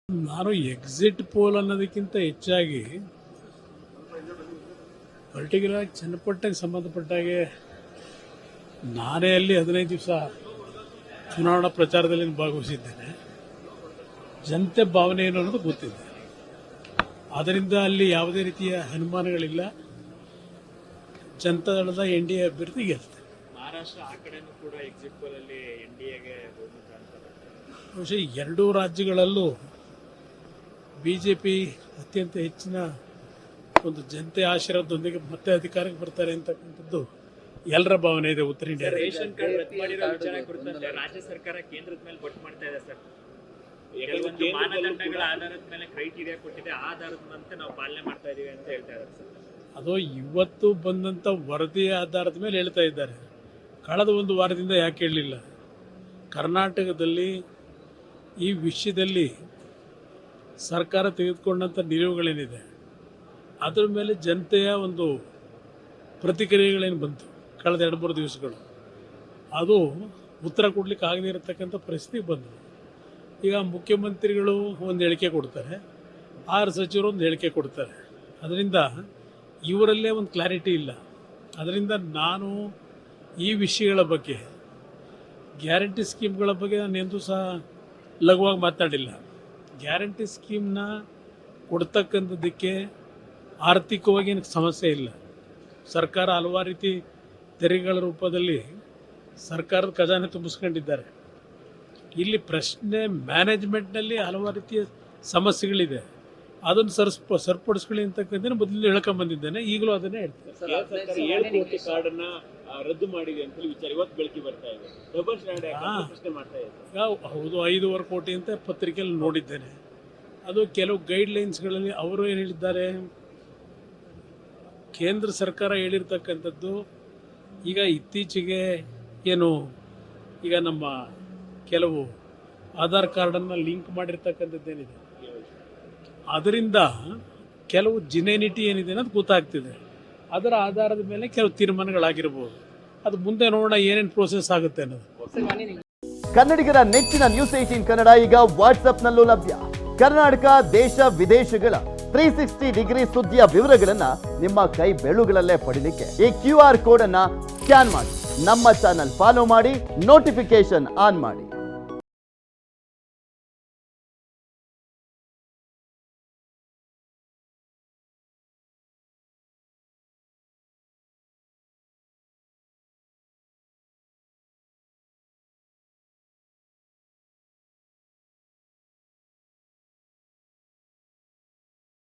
ನಾನು exit poll ಅನ್ನೋದಕ್ಕಿಂತ ಹೆಚ್ಚಾಗಿ ಪರ್ಟಿಕ್ಯುಲರ್ ಆಗಿ ಚನ್ನಪಟ್ಟಣಕ್ಕೆ ಸಂಬಂಧಪಟ್ಟಾಗೆ ನಾನೇ ಅಲ್ಲಿ 15 ದಿವಸ ಚುನಾವಣಾ ಪ್ರಚಾರದಲ್ಲಿ ಭಾಗವಹಿಸಿದ್ದೇನೆ. ಜನತೆ ಭಾವನೆ ಏನು ಅನ್ನೋದು ಗೊತ್ತಿದೆ. ಆದ್ದರಿಂದ ಅಲ್ಲಿ ಯಾವುದೇ ರೀತಿಯ ಅನುಮಾನಗಳಿಲ್ಲ. ಜನತಾದಳದ NDA ಅಭ್ಯರ್ಥಿ ಗೆಲ್ತಾರೆ. ಮಹಾರಾಷ್ಟ್ರ ಆ ಕಡೆನೂ ಕೂಡ ಎಕ್ಸಿಟ್ ಪೋಲ್ ಅಲ್ಲಿ NDAಗೆ ಬಹುಶಃ ಎರಡೂ ರಾಜ್ಯಗಳಲ್ಲೂ ಬಿಜೆಪಿ ಅತ್ಯಂತ ಹೆಚ್ಚಿನ ಒಂದು ಜನತೆ ಆಶೀರ್ವಾದದೊಂದಿಗೆ ಮತ್ತೆ ಅಧಿಕಾರಕ್ಕೆ ಬರ್ತಾರೆ ಅಂತಕ್ಕಂಥದ್ದು ಎಲ್ಲರ ಭಾವನೆ ಇದೆ. ಉತ್ತರ ಇಂಡಿಯಾ ರೇಷನ್ ಕಾರ್ಡ್ ರದ್ದು ಮಾಡಿರೋ ವಿಚಾರ ಕುರಿತಂತೆ ರಾಜ್ಯ ಸರ್ಕಾರ ಕೇಂದ್ರದ ಮೇಲೆ ಬೊಟ್ಟು ಮಾಡ್ತಾ ಇದೆ ಸರ್. ಕೆಲವೊಂದು ಮಾನದಂಡಗಳ ಆಧಾರದ ಮೇಲೆ ಕ್ರೈಟೀರಿಯಾ ಕೊಟ್ಟಿದೆ, ಆ ಆಧಾರದಂತೆ ನಾವು ಪಾಲನೆ ಮಾಡ್ತಾ ಇದೀವಿ ಅಂತ ಹೇಳ್ತಾ ಇದ್ದಾರೆ ಸರ್. ಅದು ಇವತ್ತು ಬಂದಂಥ ವರದಿಯ ಆಧಾರದ ಮೇಲೆ ಹೇಳ್ತಾ ಇದ್ದಾರೆ. ಕಳೆದ ಒಂದು ವಾರದಿಂದ ಯಾಕೆ ಹೇಳಲಿಲ್ಲ? ಕರ್ನಾಟಕದಲ್ಲಿ ಈ ವಿಷಯದಲ್ಲಿ ಸರ್ಕಾರ ತೆಗೆದುಕೊಂಡಂಥ ನಿಲುವುಗಳೇನಿದೆ ಅದರ ಮೇಲೆ ಜನತೆಯ ಒಂದು ಪ್ರತಿಕ್ರಿಯೆಗಳೇನು ಬಂತು ಕಳೆದ 2-3 ದಿವಸಗಳು, ಅದು ಉತ್ತರ ಕೊಡ್ಲಿಕ್ಕೆ ಆಗದೇ ಇರತಕ್ಕಂಥ ಪರಿಸ್ಥಿತಿ ಬಂದವು. ಈಗ ಮುಖ್ಯಮಂತ್ರಿಗಳು ಒಂದು ಹೇಳಿಕೆ ಕೊಡ್ತಾರೆ, 6 ಸಚಿವರು ಒಂದು ಹೇಳಿಕೆ ಕೊಡ್ತಾರೆ. ಅದರಿಂದ ಇವರಲ್ಲೇ ಒಂದು ಕ್ಲಾರಿಟಿ ಇಲ್ಲ. ಅದರಿಂದ ನಾನು ಈ ವಿಷಯಗಳ ಬಗ್ಗೆ, ಗ್ಯಾರಂಟಿ ಸ್ಕೀಮ್ಗಳ ಬಗ್ಗೆ ನಾನು ಎಂದೂ ಸಹ ಲಘುವಾಗಿ ಮಾತಾಡಿಲ್ಲ. ಗ್ಯಾರಂಟಿ ಸ್ಕೀಮ್ನ ಕೊಡ್ತಕ್ಕಂಥದ್ದಕ್ಕೆ ಆರ್ಥಿಕವಾಗಿ ಸಮಸ್ಯೆ ಇಲ್ಲ. ಸರ್ಕಾರ ಹಲವಾರು ರೀತಿ ತೆರಿಗೆಗಳ ರೂಪದಲ್ಲಿ ಸರ್ಕಾರದ ಖಜಾನೆ ತುಂಬಿಸ್ಕೊಂಡಿದ್ದಾರೆ. ಇಲ್ಲಿ ಪ್ರಶ್ನೆ ಮ್ಯಾನೇಜ್ಮೆಂಟ್ನಲ್ಲಿ ಹಲವಾರು ರೀತಿಯ ಸಮಸ್ಯೆಗಳಿದೆ. ಅದನ್ನು ಸರಿಪಡಿಸ್ಕೊಳ್ಳಿ ಅಂತಕ್ಕಂಥ ಮೊದಲು ಹೇಳ್ಕೊಂಡ್ಬಂದಿದ್ದೇನೆ, ಈಗಲೂ ಅದನ್ನೇ ಹೇಳ್ತೇನೆ. ಸರ್ಕಾರ 7 ಕೋಟಿ ಕಾರ್ಡ್ ಅನ್ನ ರದ್ದು ಮಾಡಿದೆ ಅಂತ ವಿಚಾರ ಇವತ್ತು ಬೆಳಕಿ ಬರ್ತಾ ಇದೆ. ಡಬಲ್ ಸ್ಟ್ಯಾಂಡರ್ಡ್ ಪ್ರಶ್ನೆ ಮಾಡ್ತಾ ಇದೆ. ಹೌದು, 5.5 ಕೋಟಿ ಅಂತ ಪತ್ರಿಕೆಯಲ್ಲಿ ನೋಡಿದ್ದೇನೆ. ಅದು ಕೆಲವು ಗೈಡ್ಲೈನ್ಸ್ಗಳಲ್ಲಿ ಅವರು ಏನು ಹೇಳಿದ್ದಾರೆ, ಕೇಂದ್ರ ಸರ್ಕಾರ ಹೇಳಿರ್ತಕ್ಕಂಥದ್ದು ಈಗ ಇತ್ತೀಚೆಗೆ ಏನು ಈಗ ನಮ್ಮ ಕೆಲವು ಆಧಾರ್ ಕಾರ್ಡನ್ನು ಲಿಂಕ್ ಮಾಡಿರ್ತಕ್ಕಂಥದ್ದೇನಿದೆ ಅದರಿಂದ ಕೆಲವು ಜಿನೇನಿಟಿ ಏನಿದೆ ಅನ್ನೋದು ಗೊತ್ತಾಗ್ತಿದೆ. ಅದರ ಆಧಾರದ ಮೇಲೆ ಕೆಲವು ತೀರ್ಮಾನಗಳಾಗಿರ್ಬೋದು. ಅದು ಮುಂದೆ ನೋಡೋಣ ಏನೇನು ಪ್ರೋಸೆಸ್ ಆಗುತ್ತೆ ಅನ್ನೋದು. ಕನ್ನಡಿಗರ ನೆಚ್ಚಿನ ನ್ಯೂಸ್ 18 ಕನ್ನಡ ಈಗ ವಾಟ್ಸ್ಆಪ್ನಲ್ಲೂ ಲಭ್ಯ. ಕರ್ನಾಟಕ, ದೇಶ ವಿದೇಶಗಳ 360 ಡಿಗ್ರಿ ಸುದ್ದಿಯ ವಿವರಗಳನ್ನ ನಿಮ್ಮ ಕೈ ಬೆರಳುಗಳಲ್ಲೇ ಪಡಿಲಿಕ್ಕೆ ಈ QR ಕೋಡ್ ಅನ್ನ ಸ್ಕ್ಯಾನ್ ಮಾಡಿ ನಮ್ಮ ಚಾನಲ್ ಫಾಲೋ ಮಾಡಿ, ನೋಟಿಫಿಕೇಶನ್ ಆನ್ ಮಾಡಿ.